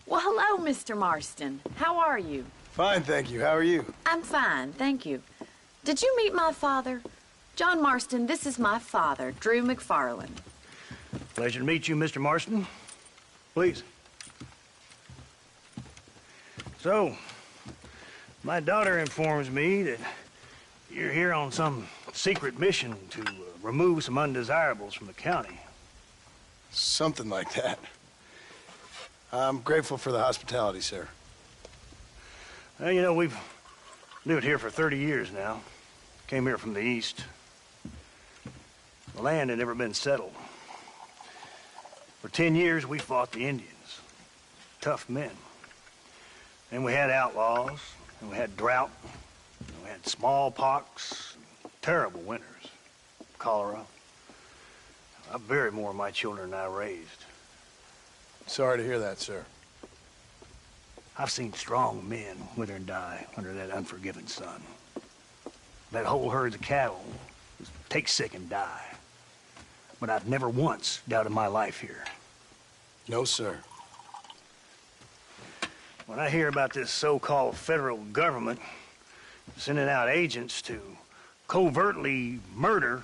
Well, hello, Mr. Marston. How are you? Fine, thank you. How are you? I'm fine, thank you. Did you meet my father? John Marston, this is my father, Drew McFarland. Pleasure to meet you, Mr. Marston. Please. So, my daughter informs me that you're here on some secret mission to remove some undesirables from the county. Something like that. I'm grateful for the hospitality, sir. Well, you know, we've lived here for 30 years now. Came here from the east. The land had never been settled. For 10 years, we fought the Indians. Tough men. And we had outlaws, and we had drought, and we had smallpox, terrible winters, cholera. I buried more of my children than I raised. Sorry to hear that, sir. I've seen strong men wither and die under that unforgiving sun. That whole herds of cattle just take sick and die. But I've never once doubted my life here. No, sir. When I hear about this so-called federal government sending out agents to covertly murder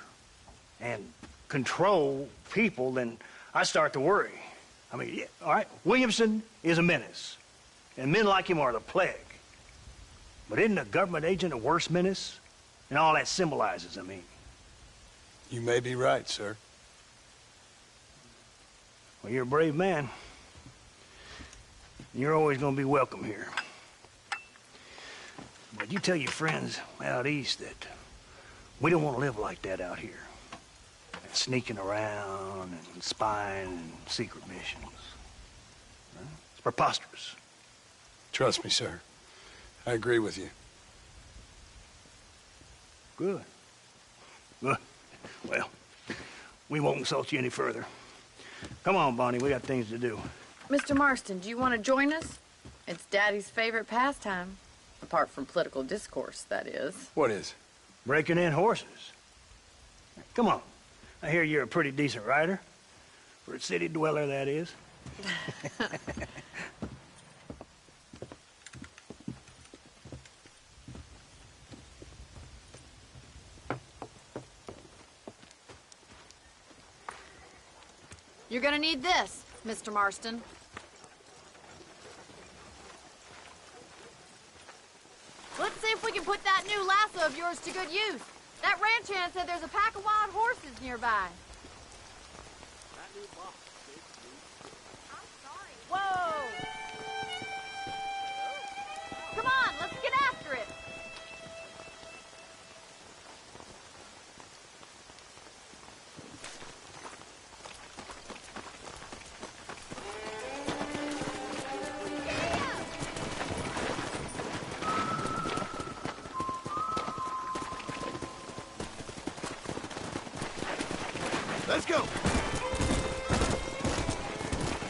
and control people, then I start to worry. I mean, yeah, all right, Williamson is a menace, and men like him are the plague. But isn't a government agent a worse menace? And all that symbolizes, I mean. You may be right, sir. Well, you're a brave man. You're always going to be welcome here. But you tell your friends out east that we don't want to live like that out here. Sneaking around and spying and secret missions. Huh? It's preposterous. Trust me, sir. I agree with you. Good. Good. Well, we won't insult you any further. Come on, Bonnie, we got things to do. Mr. Marston, do you want to join us? It's Daddy's favorite pastime. Apart from political discourse, that is. What is? Breaking in horses. Come on. I hear you're a pretty decent rider. For a city dweller, that is. You're gonna need this, Mr. Marston. Let's see if we can put that new lasso of yours to good use. That ranch hand said there's a pack of wild horses nearby. Whoa! Come on, let's get after it. Let's go.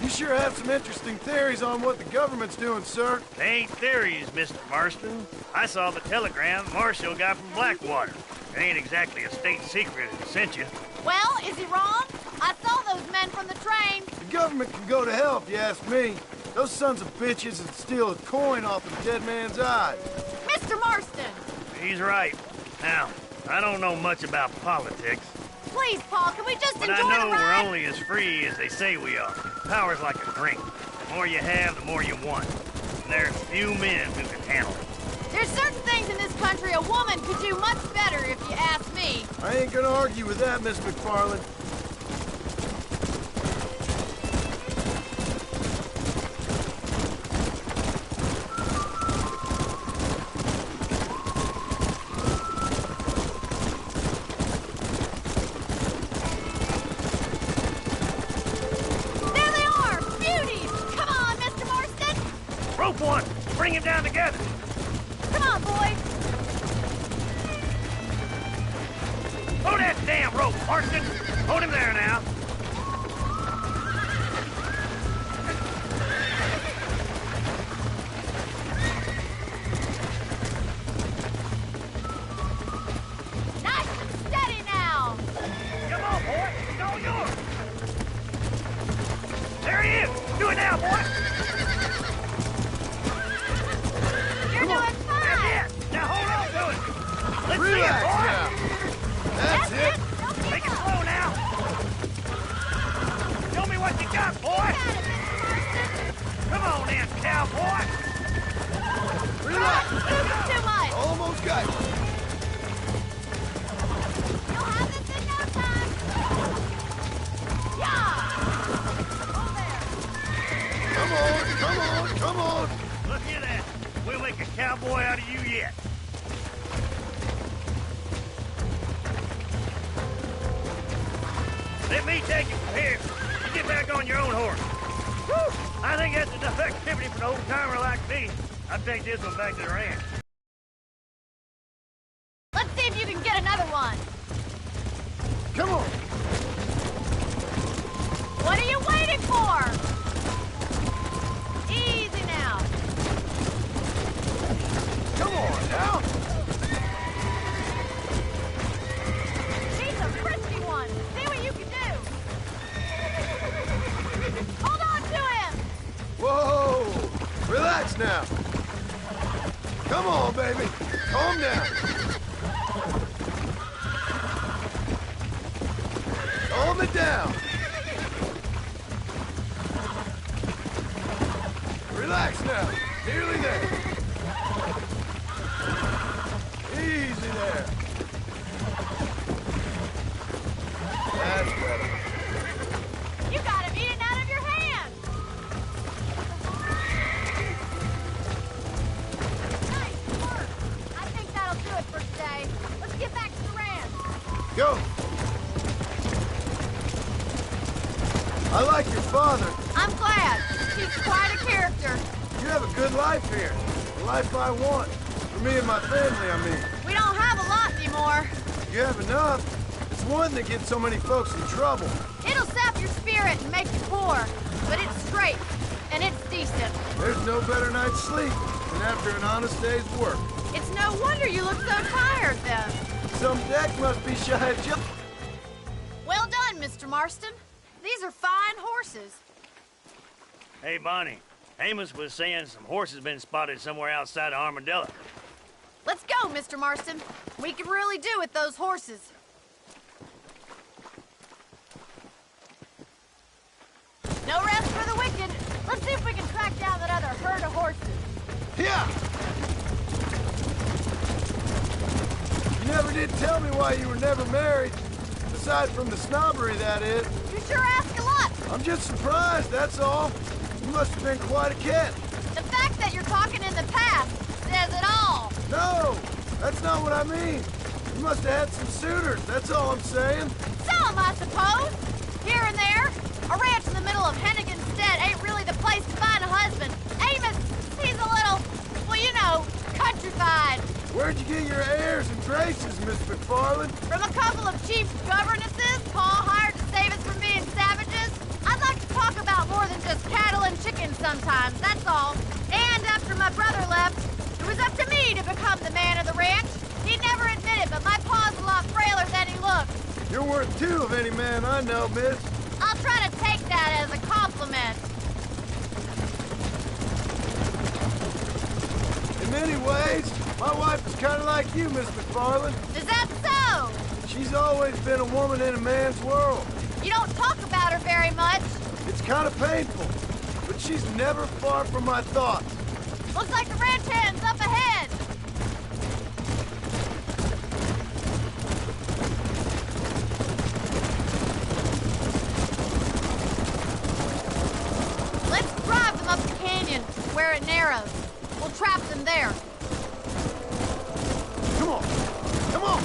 You sure have some interesting theories on what the government's doing, sir. They ain't theories, Mr. Marston. I saw the telegram Marshall got from Blackwater. It ain't exactly a state secret if he sent you. Well, is he wrong? I saw those men from the train. The government can go to hell if you ask me. Those sons of bitches would steal a coin off a dead man's eye. Mr. Marston! He's right. Now, I don't know much about politics. Please, Paul, can we just But enjoy I know the ride? we're only as free as they say we are. Power's like a drink. The more you have, the more you want. And there's few men who can handle it. There's certain things in this country a woman could do much better, if you ask me. I ain't gonna argue with that, Miss McFarland. There they are! Beauties! Come on, Mr. Marston! Rope one! Bring him down together! Come on, boys! Hold that damn rope, Marston! Hold him there now! Nice and steady now! Come on, boy! He's all yours! There he is! Do it now, boy! come on, come on! Look at that. We'll make a cowboy out of you yet. Let me take it from here. You get back on your own horse. Woo! I think that's enough activity for an old-timer like me. I'll take this one back to the ranch. Let's see if you can get another one. Come on! What are you waiting for? Easy now. Come on now! She's a frisky one. See what you can do. Hold on to him. Whoa! Relax now. Come on, baby. Calm down. Calm it down. Relax now. Nearly there. Easy there. That's better. You got him eating out of your hand. Nice work. I think that'll do it for today. Let's get back to the ranch. Go. I like your father. I'm glad. He's quite a character. You have a good life here. The life I want. For me and my family, I mean. We don't have a lot anymore. You have enough. It's one that gets so many folks in trouble. It'll sap your spirit and make you poor. But it's straight. And it's decent. There's no better night's sleep than after an honest day's work. It's no wonder you look so tired, then. Some deck must be shy of jump. Well done, Mr. Marston. These are fine horses. Hey, Bonnie. Amos was saying some horses been spotted somewhere outside of Armadillo. Let's go, Mr. Marston. We can really do with those horses. No rest for the wicked. Let's see if we can track down that other herd of horses. Yeah! You never did tell me why you were never married. Aside from the snobbery, that is. You sure ask a lot. I'm just surprised, that's all. You must have been quite a cat. The fact that you're talking in the past says it all. No, that's not what I mean. You must have had some suitors, that's all I'm saying. Some, I suppose. Here and there. A ranch in the middle of Hennigan's Stead ain't really the place to find a husband. Amos, he's a little, well, you know, countrified. Where'd you get your airs and graces, Miss McFarland? From a couple of chief governesses Paul hired to save us from being savages. I'd like to talk about more than just cattle and chickens sometimes, that's all. And after my brother left, it was up to me to become the man of the ranch. He'd never admit it, but my pa's a lot frailer than he looks. You're worth two of any man I know, miss. I'll try to take that as a compliment. In many ways, my wife is kind of like you, Miss McFarland. Is that so? She's always been a woman in a man's world. You don't talk about her very much. It's kind of painful, but she's never far from my thoughts. Looks like the ranch hand's up ahead. Let's drive them up the canyon, where it narrows. We'll trap them there. Come on, come on.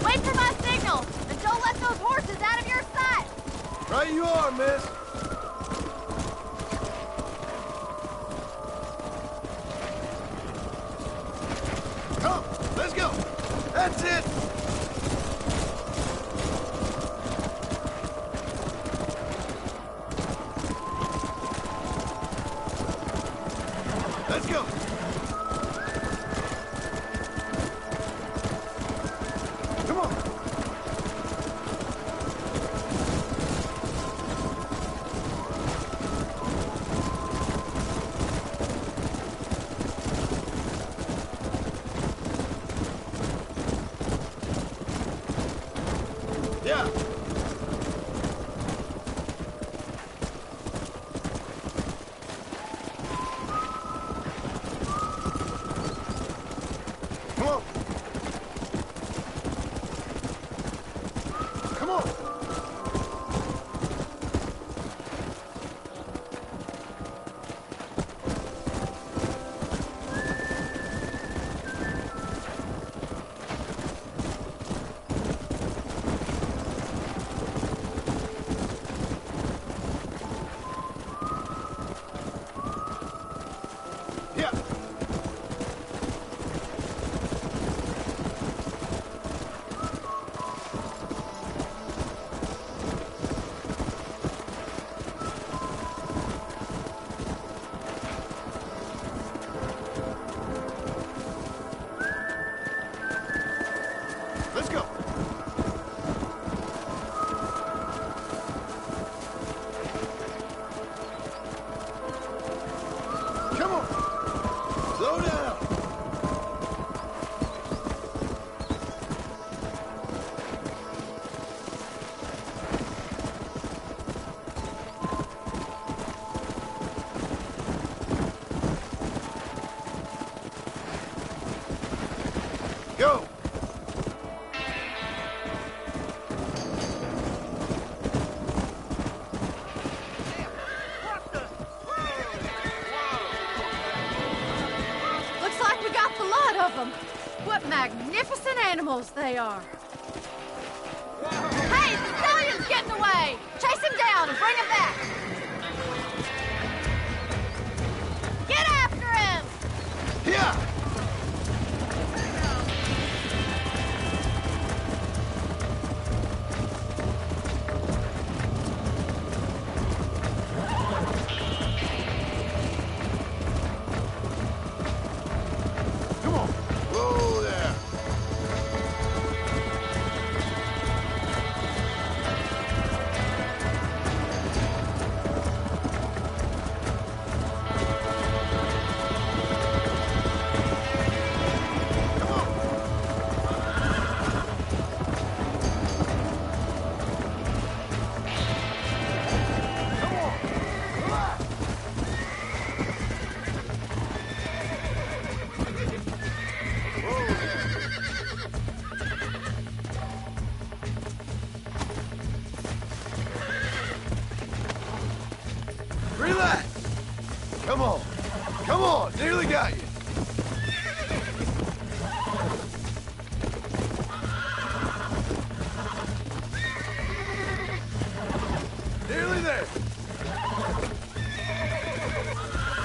Wait for my signal, and don't let those horses out of your sight. Right you are, miss. Come, let's go. That's it. Let's go. Come on. Yeah. Come on. Come on. Yeah. Let's go. Come on. Slow down. Go. Looks like we got the lot of them. What magnificent animals they are. Hey, the stallion's getting away! Chase him down and bring him back! Get after him! Yeah. Come on. Whoa there. Come on. Come on. Relax. Whoa there. Relax. Come on. Come on. Nearly got you. Nearly there.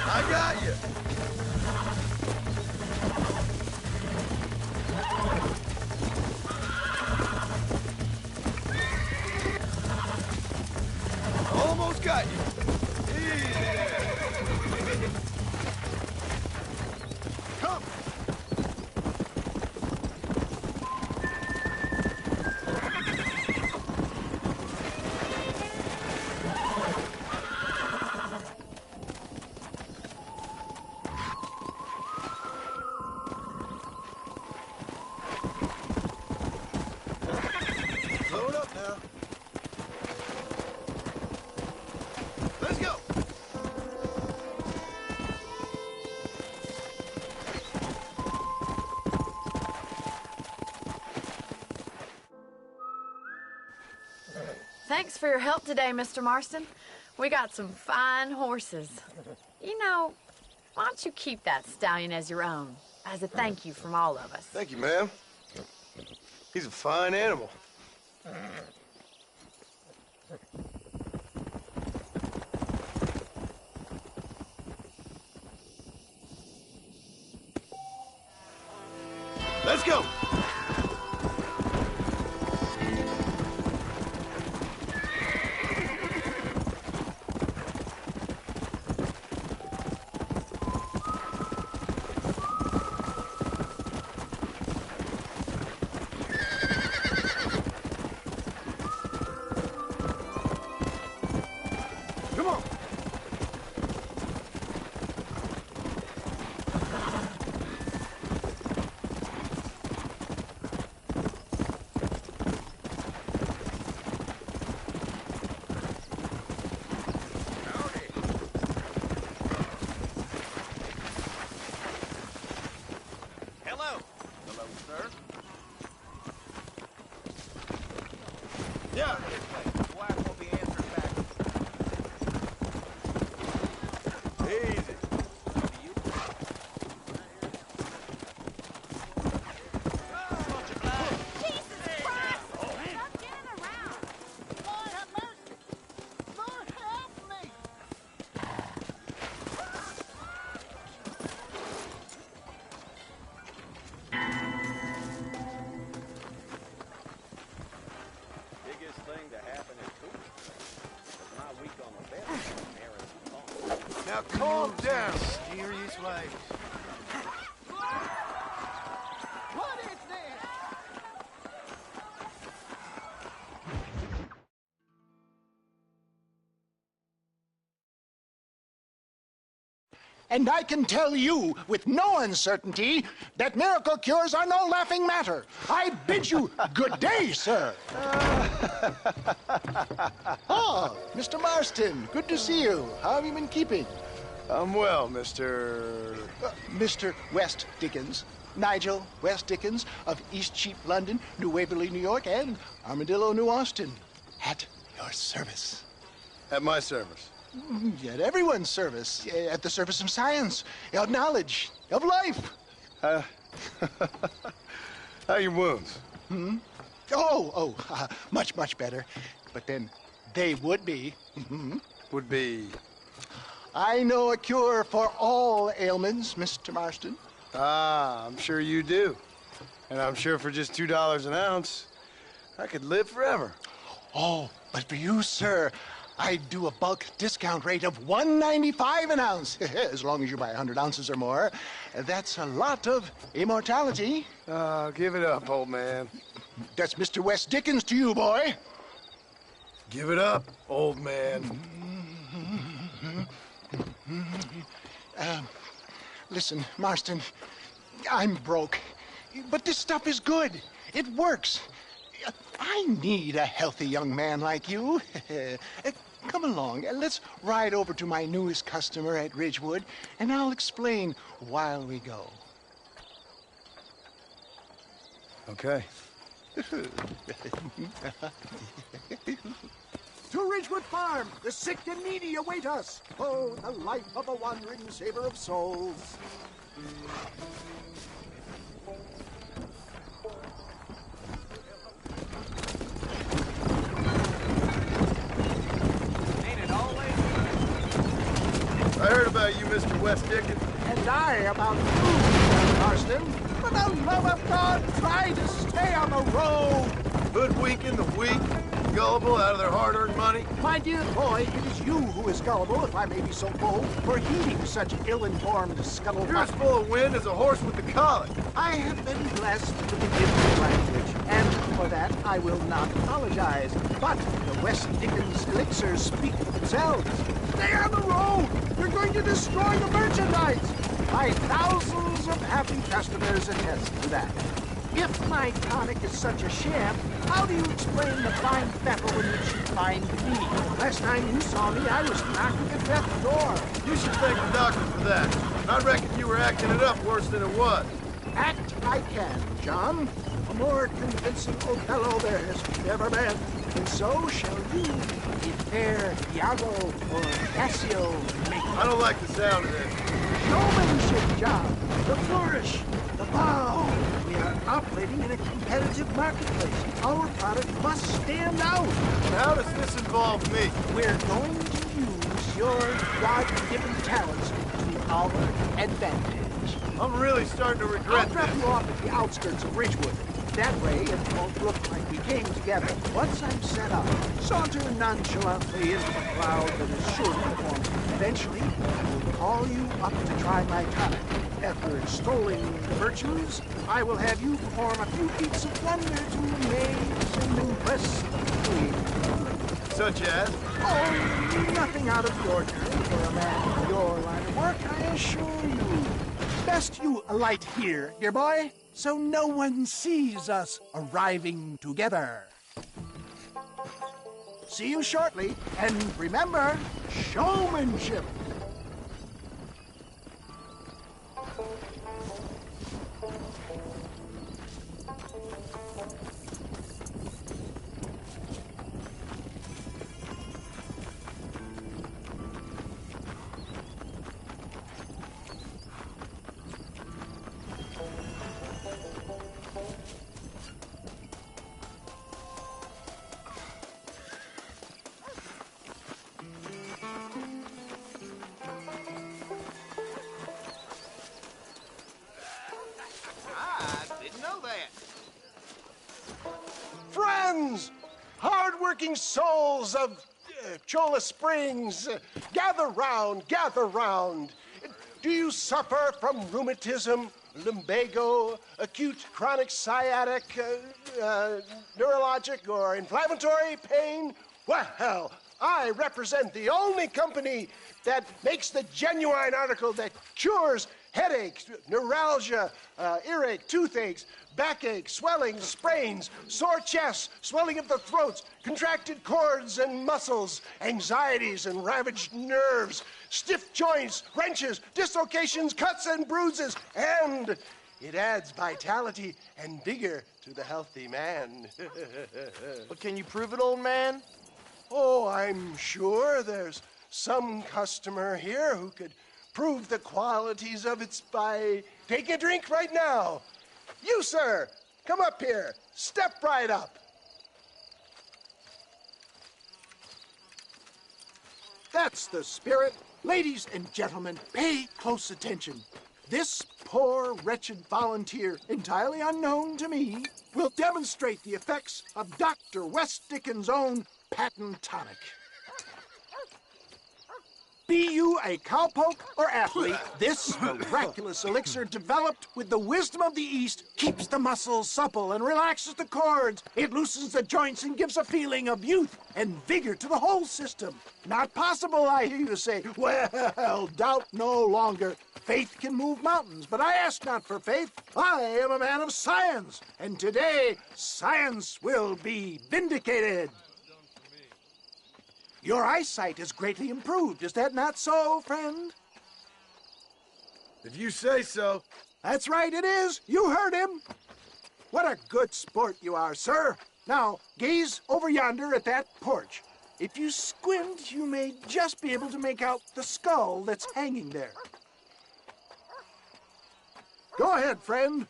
I got you. Almost got you. Easy there. Come. Slow it up now. Let's go. Thanks for your help today, Mr. Marston. We got some fine horses. You know, why don't you keep that stallion as your own, as a thank you from all of us? Thank you, ma'am. He's a fine animal. Let's go. Come on. Yeah. Wife will be answering back. Easy. Biggest thing to happen is cool. My week on the bed, Aaron's Now calm down. Mysterious ways. What is this? And I can tell you with no uncertainty that miracle cures are no laughing matter. I bid you good day, sir. Oh, Mr. Marston, good to see you. How have you been keeping? I'm well, Mr. Mr. West Dickens, Nigel West Dickens of East Cheap, London, New Waverly, New York, and Armadillo, New Austin. At your service. At my service. At everyone's service. At the service of science, of knowledge, of life. How are your wounds? Much, much better. But then they would be. Would be... I know a cure for all ailments, Mr. Marston. Ah, I'm sure you do. And I'm sure for just $2 an ounce, I could live forever. Oh, but for you, sir, I'd do a bulk discount rate of $1.95 an ounce, as long as you buy 100 ounces or more. That's a lot of immortality. Give it up, old man. That's Mr. West Dickens to you, boy. Give it up, old man. Listen, Marston, I'm broke, but this stuff is good. It works. I need a healthy young man like you. Come along, let's ride over to my newest customer at Ridgewood, and I'll explain while we go. Okay. To Ridgewood Farm, the sick and needy await us. Oh, the life of a wandering saver of souls. Ain't it always? I heard about you, Mr. West Dickens. And I about you, Mr. Marston. For the love of God, try to stay on the road. Hoodwinking the weak, gullible out of their hard-earned money. My dear boy, it is you who is gullible, if I may be so bold, for heeding such ill-informed scuttlebutt. You're as full of wind as a horse with the colic. I have been blessed to be given language, and for that I will not apologize. But the West Dickens elixirs speak for themselves. Stay on the road! You're going to destroy the merchandise! My thousands of happy customers attest to that. If my tonic is such a sham, how do you explain the fine fettle in which you find me? Last time you saw me, I was knocking at death's door. You should thank the doctor for that. I reckon you were acting it up worse than it was. Act I can, John. A more convincing Othello there has never been. And so shall you, if fair Iago or Cassio make I don't like the sound of this. showmanship, John. The flourish, the bow. We are operating in a competitive marketplace. Our product must stand out. And how does this involve me? We're going to use your God-given talents to our advantage. I'm really starting to I'll regret drop this. you off at the outskirts of Ridgewood. That way, it won't look like we came together. Once I'm set up, saunter nonchalantly into the crowd that is sure to form. Eventually, I will call you up to try my tonic. After extolling the virtues, I will have you perform a few feats of wonder to amaze and impress the queen. Such as? Oh, nothing out of the ordinary for a man in your line of work, I assure you. Best you alight here, dear boy, so no one sees us arriving together. See you shortly, and remember, showmanship. hardworking souls of Cholla Springs, gather round, gather round. Do you suffer from rheumatism, lumbago, acute chronic sciatic, neurologic, or inflammatory pain? Well, I represent the only company that makes the genuine article that cures headaches, neuralgia, earache, toothaches, backache, swelling, sprains, sore chests, swelling of the throats, contracted cords and muscles, anxieties and ravaged nerves, stiff joints, wrenches, dislocations, cuts and bruises, and it adds vitality and vigor to the healthy man. But can you prove it, old man? Oh, I'm sure there's some customer here who could prove the qualities of it by taking a drink right now. You, sir, come up here. Step right up. That's the spirit. Ladies and gentlemen, pay close attention. This poor, wretched volunteer, entirely unknown to me, will demonstrate the effects of Dr. West Dickens' own patent tonic. Be you a cowpoke or athlete, this miraculous elixir developed with the wisdom of the East keeps the muscles supple and relaxes the cords. It loosens the joints and gives a feeling of youth and vigor to the whole system. Not possible, I hear you say. Well, doubt no longer. Faith can move mountains, but I ask not for faith. I am a man of science, and today science will be vindicated. Your eyesight is greatly improved. Is that not so, friend? If you say so. That's right, it is. You heard him. What a good sport you are, sir. Now, gaze over yonder at that porch. If you squint, you may just be able to make out the skull that's hanging there. Go ahead, friend.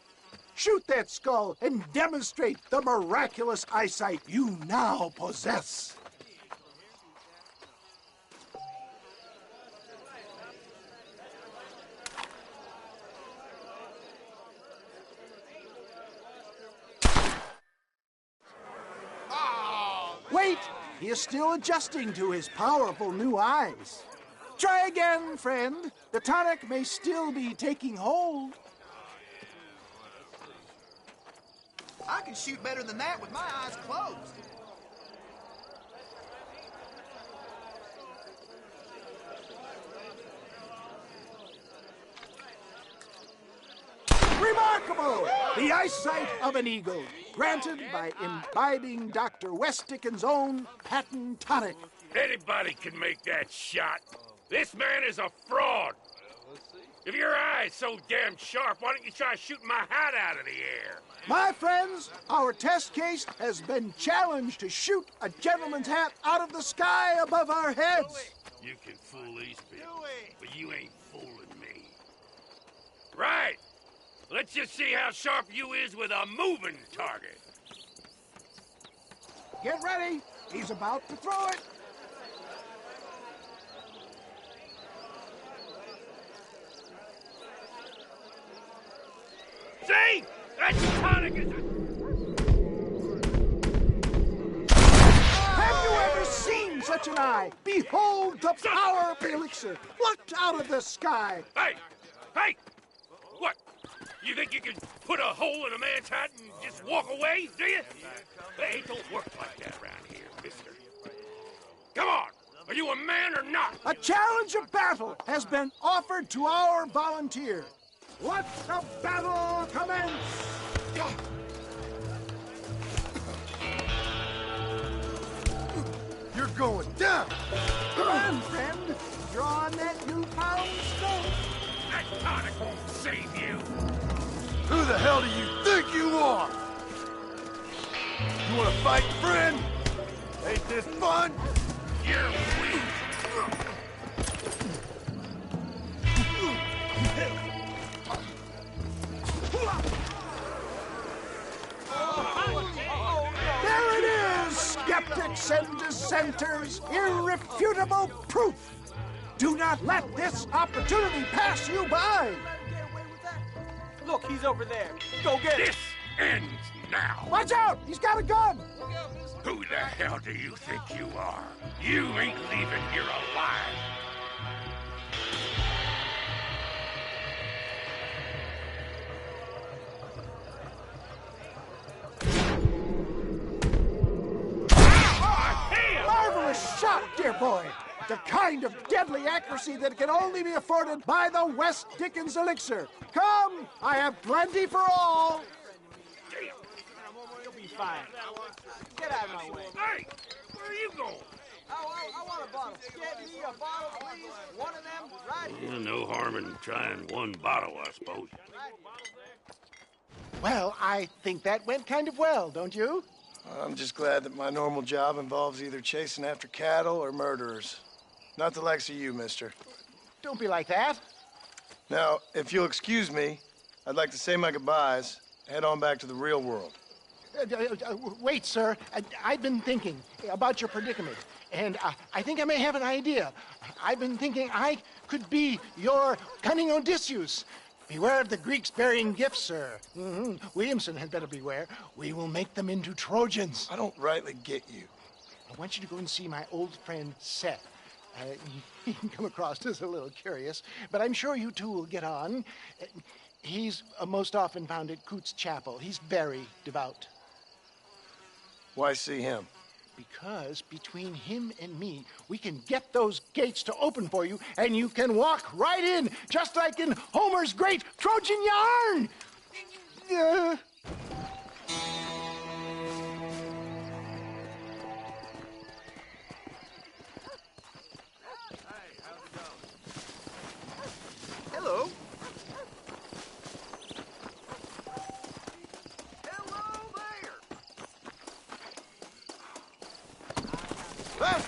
Shoot that skull and demonstrate the miraculous eyesight you now possess. Wait! He is still adjusting to his powerful new eyes. Try again, friend. The tonic may still be taking hold. I can shoot better than that with my eyes closed. Remarkable! The eyesight of an eagle, granted by imbibing Dr. West Dickens' own patent tonic. Anybody can make that shot. This man is a fraud. If your eye's so damn sharp, why don't you try shooting my hat out of the air? My friends, our test case has been challenged to shoot a gentleman's hat out of the sky above our heads. You can fool these people, but you ain't fooling me. Right. Let's just see how sharp you is with a moving target. Get ready. He's about to throw it. See? That's tonic, is it? Have you ever seen such an eye? Behold the power of the elixir, plucked out of the sky. Hey! Hey! What? You think you can put a hole in a man's hat and just walk away, do you? Hey, it don't work like that around here, mister. Come on! Are you a man or not? A challenge of battle has been offered to our volunteer. Let the battle commence! You're going down. Come on, friend. Draw on that newfound stone. That tonic won't save you. Who the hell do you think you are? You want to fight, friend? Ain't this fun? You're weak. There it is, skeptics and dissenters. Irrefutable proof. Do not let this opportunity pass you by. Look, he's over there. Go get him. This ends now. Watch out! He's got a gun! Who the hell do you think you are? You ain't leaving here alive. Marvelous shot, dear boy! The kind of deadly accuracy that can only be afforded by the West Dickens elixir. Come, I have plenty for all. You'll be fine. Get out of my way. Hey, where are you going? I want a bottle. Get me a bottle, please. One of them right here. No harm in trying one bottle, I suppose. Well, I think that went kind of well, don't you? I'm just glad that my normal job involves either chasing after cattle or murderers. Not the likes of you, mister. Don't be like that. Now, if you'll excuse me, I'd like to say my goodbyes, head on back to the real world. Wait, sir. I've been thinking about your predicament, and I think I may have an idea. I've been thinking I could be your cunning Odysseus. Beware of the Greeks burying gifts, sir. Williamson had better beware. We will make them into Trojans. I don't rightly get you. I want you to go and see my old friend Seth. He can come across as a little curious, but I'm sure you two will get on. He's most often found at Coots Chapel. He's very devout. Why see him? Because between him and me, we can get those gates to open for you, and you can walk right in, just like in Homer's great Trojan yarn! Hello. Hello there. Ah!